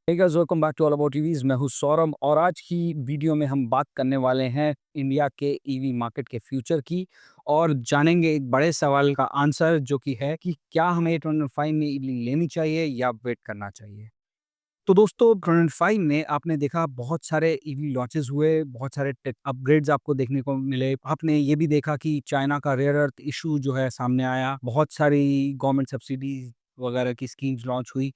Hey guys, welcome back to all about EVs. मैं हूं सौरभ और आज की वीडियो में हम बात करने वाले हैं इंडिया के ईवी मार्केट के फ्यूचर की और जानेंगे एक बड़े सवाल का आंसर जो कि है कि क्या हमें 2025 में ईवी लेनी चाहिए या वेट करना चाहिए। तो दोस्तों 2025 में आपने देखा बहुत सारे ईवी लॉन्चेस हुए, बहुत सारे टेक अपग्रेड्स आपको देखने को मिले। आपने ये भी देखा कि चाइना का रेयर अर्थ इशू जो है सामने आया, बहुत सारी गवर्नमेंट सब्सिडीज वगैरह की स्कीम्स लॉन्च हुई।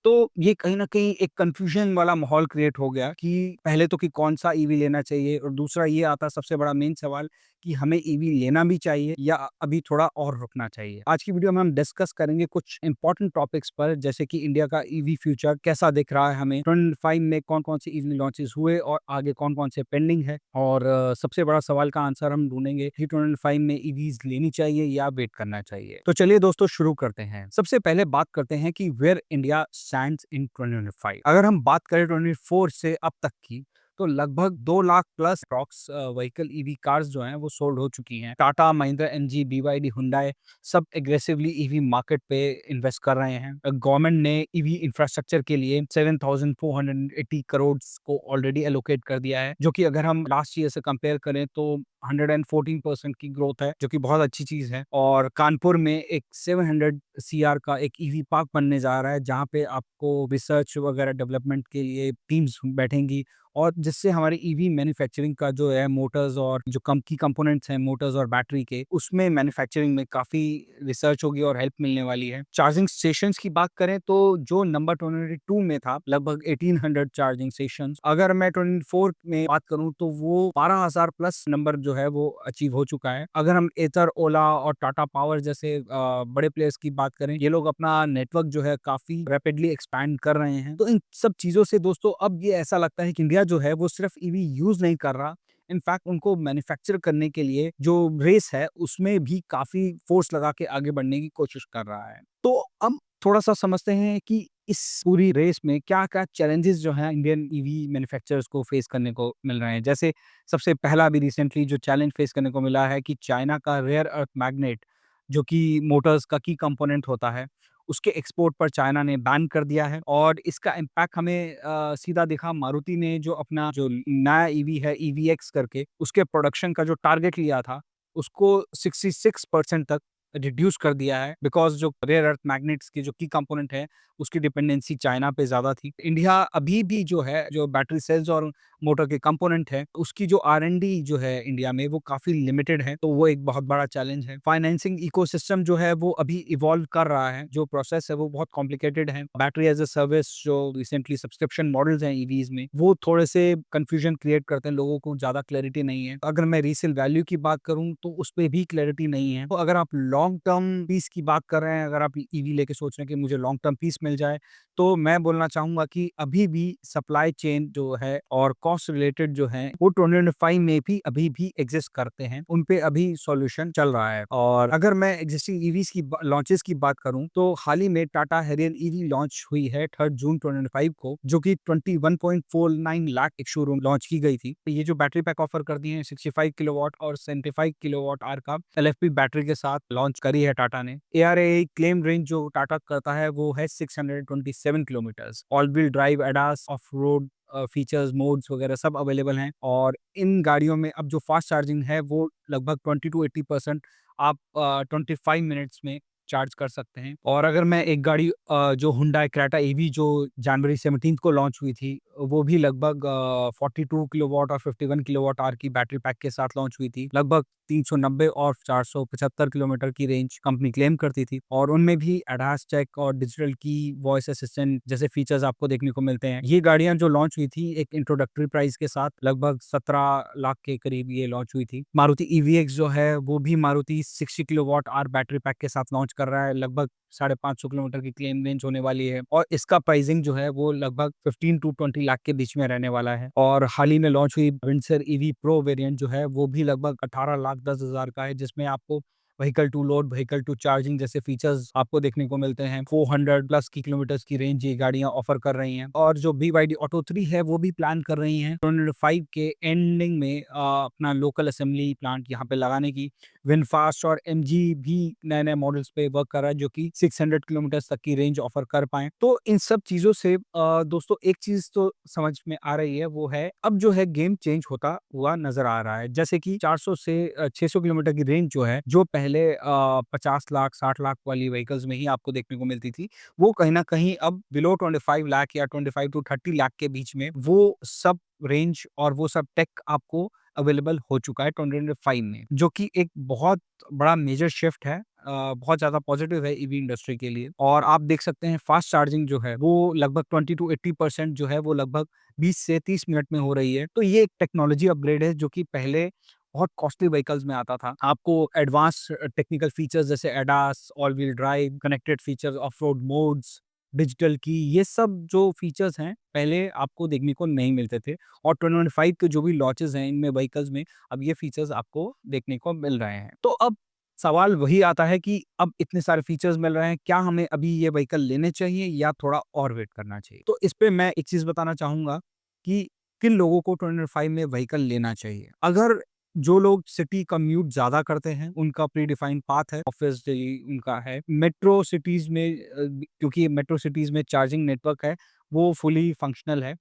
तो ये कहीं न कहीं एक कन्फ्यूजन वाला माहौल क्रिएट हो गया कि पहले तो कि कौन-सा ईवी लेना चाहिए और दूसरा ये आता सबसे बड़ा मेन सवाल कि हमें ईवी लेना भी चाहिए या अभी थोड़ा और रुकना चाहिए। आज की वीडियो में हम डिस्कस करेंगे कुछ इंपॉर्टेंट टॉपिक्स पर, जैसे कि इंडिया का ईवी फ्यूचर कैसा दिख रहा है हमें, 25 में कौन-कौन से ईवी लॉन्चेस हुए और आगे कौन-कौन से पेंडिंग है और सबसे बड़ा सवाल का आंसर हम ढूँढेंगे कि 25 में ईवीज़ लेनी चाहिए या वेट करना चाहिए। तो चलिए दोस्तों शुरू करते हैं। सबसे पहले बात करते हैं कि वेयर इंडिया स्टैंड्स इन 2025। अगर हम बात करें 24 से अब तक की, तो लगभग 2 lakh plus approx vehicle EV cars जो हैं वो सोल्ड हो चुकी हैं। Tata, Mahindra, MG, BYD, Hyundai सब एग्रेसिवली ईवी मार्केट पे इन्वेस्ट कर रहे हैं। गवर्नमेंट ने ईवी इंफ्रास्ट्रक्चर के लिए 7,480 करोड़ को ऑलरेडी एलोकेट कर दिया है, जो कि अगर हम लास्ट ईयर से कंपेयर करें तो 114% की ग्रोथ है, जो कि बहुत अच्छी चीज़ है। और कानपुर में एक 700 सीआर का एक ईवी पार्क बनने जा रहा है, जहाँ पे आपको रिसर्च वगैरह डेवलपमेंट के लिए टीम्स बैठेंगी और जिससे हमारी ईवी मैन्युफैक्चरिंग का जो है मोटर्स और जो कम की कंपोनेंट्स हैं मोटर्स और बैटरी के, उसमें मैन्युफैक्चरिंग में काफ़ी रिसर्च होगी और हेल्प मिलने वाली है। चार्जिंग स्टेशंस की बात करें तो जो नंबर 22 में था, लगभग 1800 चार्जिंग स्टेशंस, अगर मैं 24 में बात करूँ तो वो 12,000 प्लस नंबर जो है वो अचीव हो चुका है। अगर हम एथर, ओला और टाटा पावर जैसे बड़े प्लेयर्स की बात करें, ये लोग अपना नेटवर्क जो है काफ़ी रैपिडली एक्सपैंड कर रहे हैं। तो इन सब चीज़ों से दोस्तों अब ये ऐसा लगता है कि इंडिया जो है वो सिर्फ ईवी यूज़ नहीं कर रहा, इनफैक्ट उनको मैन्युफैक्चर करने के लिए जो रेस है उसमें भी काफ़ी फ़ोर्स लगा के आगे बढ़ने की कोशिश कर रहा है। तो अब थोड़ा-सा समझते हैं कि इस पूरी रेस में क्या-क्या चैलेंजेस जो हैं इंडियन ईवी मैन्युफैक्चरर्स को फेस करने को मिल रहे हैं। जैसे सबसे पहला अभी रिसेंटली जो चैलेंज फेस करने को मिला है कि चाइना का रेयर अर्थ मैग्नेट, जो कि मोटर्स का की कंपोनेंट होता है, उसके एक्सपोर्ट पर चाइना ने बैन कर दिया है और इसका इम्पैक्ट हमें सीधा दिखा। मारुति ने जो अपना जो नया ईवी है ईवीएक्स करके, उसके प्रोडक्शन का जो टारगेट लिया था, उसको 66% तक रिड्यूस कर दिया है, बिकॉज़ जो रेयर अर्थ मैग्नेट्स की जो की कंपोनेंट है, उसकी डिपेंडेंसी चाइना पे ज़्यादा थी। इंडिया अभी भी जो है, जो बैटरी सेल्स और मोटर के कंपोनेंट है, उसकी जो आर-एन-डी जो है इंडिया में, वो काफ़ी लिमिटेड है, तो वो एक बहुत बड़ा चैलेंज है। फाइनेंसिंग इकोसिस्टम जो है वो अभी इवॉल्व कर रहा है, जो प्रोसेस है वो बहुत कॉम्प्लिकेटेड है। बैटरी एज़ अ सर्विस जो रिसेंटली सब्सक्रिप्शन मॉडल्स हैं ईवीज़ में, वो थोड़े से कन्फ्यूजन क्रिएट करते हैं, लोगों को ज़्यादा क्लैरिटी नहीं है। अगर मैं रीसेल वैल्यू की बात करूँ तो उसपे भी क्लैरिटी नहीं है। तो अगर आप लॉन्ग टर्म पीस की बात कर रहे हैं, अगर आप ईवी लेके सोच रहे हैं कि मुझे लॉन्ग टर्म पीस मिल जाए, तो मैं बोलना चाहूँगा कि अभी भी सप्लाई चेन जो है और कॉस्ट रिलेटेड जो है वो 2025 में भी अभी भी एग्जिस्ट करते हैं, उन पे अभी सॉल्यूशन चल रहा है। और अगर मैं एग्जिस्टिंग ईवीज की लॉन्चेस की बात करूं तो हाल ही में टाटा हैरियर ईवी लॉन्च हुई है 3 जून 2025 को, जो कि 21.49 लाख एक शोरूम लॉन्च की गई थी। ये जो बैटरी पैक ऑफर कर दिए हैं 65 किलोवाट और 75 किलोवाट आर का एलएफपी बैटरी के साथ लॉन्च करी है टाटा ने। एआरए क्लेम रेंज जो टाटा करता है वो है 627 kilometres. All wheel drive, ADAS, of road features, modes वगैरह सब अवेलेबल हैं और इन गाड़ियों में अब जो फास्ट चार्जिंग है वो लगभग 20 टू 80% आप 25 मिनट्स में चार्ज कर सकते हैं। और अगर मैं एक गाड़ी जो हुंडई क्रेटा ईवी जो जनवरी 17 को लॉन्च हुई थी, वो भी लगभग 42 किलोवाट और 51 किलोवाट आवर की बैटरी पैक के साथ लॉन्च हुई थी। लगभग 390 और 475 किलोमीटर की रेंज कंपनी क्लेम करती थी और उनमें भी एडवांस चेक और डिजिटल की वॉइस असिस्टेंट जैसे फीचर्स आपको देखने को मिलते हैं। ये गाड़ियां जो लॉन्च हुई थी एक इंट्रोडक्टरी प्राइस के साथ, लगभग 17 लाख के करीब ये लॉन्च हुई थी। मारुति ईवीएक्स जो है वो भी Maruti 60 kilowatt hour battery pack के साथ लॉन्च कर रहा है, लगभग 550 किलोमीटर की क्लेम रेंज होने वाली है और इसका प्राइसिंग जो है वो लगभग 15 टू 20 लाख के बीच में रहने वाला है। और हाल ही में लॉन्च हुई विंडसर ईवी प्रो वेरिएंट जो है वो भी लगभग 18,10,000 का है, जिसमें आपको vehicle to load, vehicle to charging जैसे फीचर्स आपको देखने को मिलते हैं। 400 प्लस की किलोमीटर्स की रेंज ये गाड़ियां ऑफर कर रही हैं और जो BYD ऑटो 3 है वो भी प्लान कर रही हैं 2025 के एंडिंग में अपना लोकल असेंबली प्लांट यहाँ पे लगाने की। विनफास्ट और एमजी भी नए-नए मॉडल्स पे वर्क कर रहा है जो कि 600 किलोमीटर्स तक की रेंज ऑफर कर पाएँ। तो इन सब चीज़ों से दोस्तों एक चीज़ तो समझ में आ रही है, वो है अब जो है गेम चेंज होता हुआ नज़र आ रहा है। जैसे कि 400 से 600 किलोमीटर की रेंज जो है, जो पहले 50 लाख, 60 लाख वाली व्हीकल्स में ही आपको देखने को मिलती थी, वो कहीं न कहीं अब बिलो 25 लाख या 25 टू 30 लाख के बीच में वो सब रेंज और वो सब टेक आपको अवेलेबल हो चुका है 2025 में, जो कि एक बहुत बड़ा मेजर शिफ्ट है। बहुत ज़्यादा पॉजिटिव है ईवी इंडस्ट्री के लिए। और आप देख सकते हैं फास्ट चार्जिंग जो है वो लगभग 20 टू 80% जो है वो लगभग 20 से 30 मिनट में हो रही है। तो ये एक टेक्नोलॉजी अपग्रेड है जो कि पहले बहुत कॉस्टली व्हीकल्स में आता था। आपको एडवांस टेक्निकल फीचर्स जैसे ADAS, all wheel drive, connected features, of road modes, digital की, ये सब जो फीचर्स हैं पहले आपको देखने को नहीं मिलते थे। और 2025 के जो भी लॉन्चेस हैं इनमें व्हीकल्स में अब ये फीचर्स आपको देखने को मिल रहे हैं। तो अब सवाल वही आता है कि अब इतने सारे फीचर्स मिल रहे हैं, क्या हमें अभी ये व्हीकल लेने चाहिए या थोड़ा और वेट करना चाहिए? तो इस पे मैं एक चीज़ बताना चाहूँगा कि किन लोगों को 2025 में व्हीकल लेना चाहिए। अगर जो लोग सिटी कम्यूट ज़्यादा करते हैं, उनका प्री डिफाइंड पाथ है, ऑफ़िस डेली उनका है। मेट्रो सिटीज़ में क्योंकि मेट्रो सिटीज़ में चार्जिंग नेटवर्क है, वो फुली फंक्शनल है।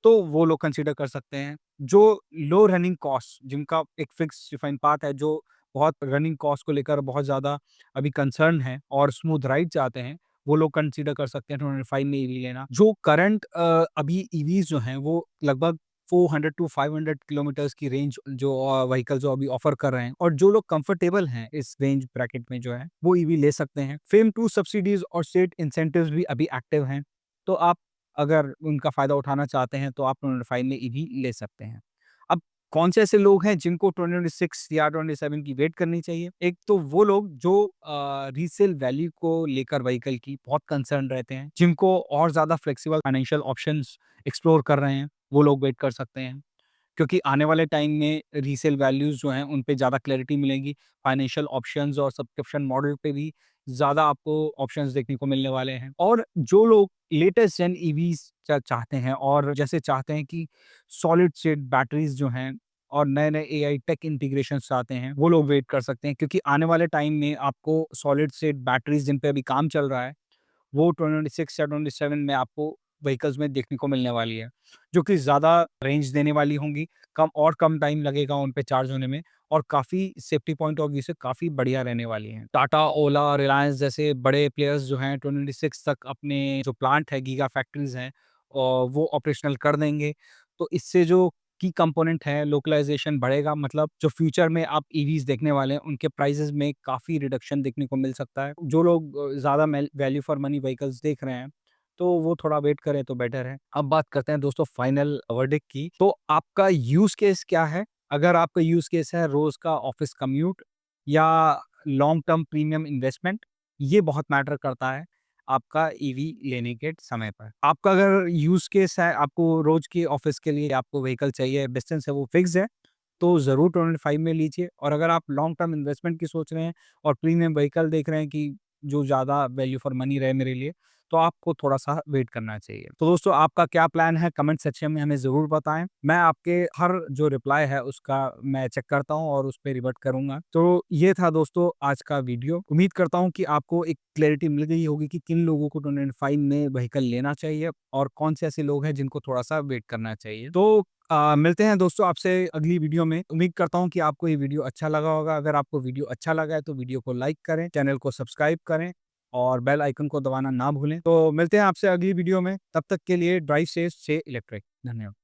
तो वो लोग कंसीडर कर सकते हैं। जो लो रनिंग कॉस्ट जिनका एक फिक्स डिफाइंड पाथ है, जो बहुत रनिंग कॉस्ट को लेकर बहुत ज़्यादा अभी कंसर्न है और स्मूथ राइड चाहते हैं, वो लोग कंसीडर कर सकते हैं 2025 में ईवी लेना। जो करंट अभी ईवीज़ जो हैं वो लगभग 400 टू 500 किलोमीटर्स की रेंज जो व्हीकल जो अभी ऑफर कर रहे हैं, और जो लोग कंफर्टेबल हैं इस रेंज ब्रैकेट में जो है, वो ईवी ले सकते हैं। फेम 2 सब्सिडीज़ और स्टेट इंसेंटिव्स भी अभी एक्टिव हैं। तो आप अगर उनका फ़ायदा उठाना चाहते हैं तो आप 2025 में ईवी ले सकते हैं। अब कौन से ऐसे लोग हैं जिनको 2026 या 27 की वेट करनी चाहिए? एक तो वो लोग जो रीसेल वैल्यू को लेकर व्हीकल की बहुत कंसर्न रहते हैं, जिनको और ज़्यादा फ्लेक्सिबल फाइनेंशियल ऑप्शंस एक्सप्लोर कर रहे हैं, वो लोग वेट कर सकते हैं। क्योंकि आने वाले टाइम में रीसेल वैल्यूज़ जो हैं, उन पे ज़्यादा क्लैरिटी मिलेगी। फाइनेंशियल ऑप्शंस और सब्सक्रिप्शन मॉडल पे भी ज़्यादा आपको ऑप्शंस देखने को मिलने वाले हैं। और जो लोग लेटेस्ट जेन ईवीज़ चाहते हैं और जैसे चाहते हैं कि सॉलिड स्टेट बैटरीज़ जो हैं और नए-नए एआई टेक इंटीग्रेशंस चाहते हैं, वो लोग वेट कर सकते हैं, क्योंकि आने वाले टाइम में आपको सॉलिड स्टेट बैटरीज़ जिन पे अभी काम चल रहा है, वो 26 या 27 में आपको व्हीकल्स में देखने को मिलने वाली है, जो कि ज़्यादा रेंज देने वाली होंगी, कम टाइम लगेगा उन पे चार्ज होने में, और काफ़ी सेफ्टी पॉइंट ऑफ व्यू से काफ़ी बढ़िया रहने वाली हैं। टाटा, ओला, रिलायंस जैसे बड़े प्लेयर्स जो हैं 26 तक अपने जो प्लांट है, गीगा फैक्ट्रीज़ हैं, वो ऑपरेशनल कर देंगे। तो इससे जो की कंपोनेंट है, लोकलाइज़ेशन बढ़ेगा, मतलब जो फ्यूचर में आप ईवीज़ देखने वाले हैं, उनके प्राइसेज़ में काफ़ी रिडक्शन देखने को मिल सकता है। जो लोग ज़्यादा मेल वैल्यू फॉर मनी व्हीकल्स देख रहे हैं, तो वो थोड़ा वेट करें तो बेटर है। अब बात करते हैं दोस्तों फाइनल वर्डिक्ट की। तो आपका यूज़ केस क्या है? अगर आपका यूज़ केस है रोज़ का ऑफ़िस कम्यूट या लॉन्ग टर्म प्रीमियम इन्वेस्टमेंट, ये बहुत मैटर करता है आपका ईवी लेने के समय पर। आपका अगर यूज़ केस है, आपको रोज़ के ऑफ़िस के लिए आपको व्हीकल चाहिए, डिस्टेंस है वो फिक्स्ड है, तो ज़रूर 25 में लीजिए। और अगर आप लॉन्ग टर्म इन्वेस्टमेंट की सोच रहे हैं और प्रीमियम व्हीकल देख रहे हैं कि जो ज़्यादा वैल्यू फॉर मनी रहे मेरे लिए, तो आपको थोड़ा-सा वेट करना चाहिए। तो दोस्तों, आपका क्या प्लान है कमेंट सेक्शन में हमें ज़रूर बताएँ। मैं आपके हर जो रिप्लाई है उसका मैं चेक करता हूँ और उस पे रिवर्ट करूँगा। तो ये था दोस्तों आज का वीडियो। उम्मीद करता हूँ कि आपको एक क्लैरिटी मिल गई होगी कि किन लोगों को 25 में व्हीकल लेना चाहिए और कौन से ऐसे लोग हैं जिनको थोड़ा-सा वेट करना चाहिए। तो मिलते हैं दोस्तों आपसे अगली वीडियो में। उम्मीद करता हूँ कि आपको ये वीडियो अच्छा लगा होगा। अगर आपको वीडियो अच्छा लगा है तो वीडियो को लाइक करें, चैनल को सब्सक्राइब करें और बेल आइकन को दबाना ना भूलें। तो मिलते हैं आपसे अगली वीडियो में। तब तक के लिए ड्राइव सेफ, स्टे इलेक्ट्रिक। धन्यवाद।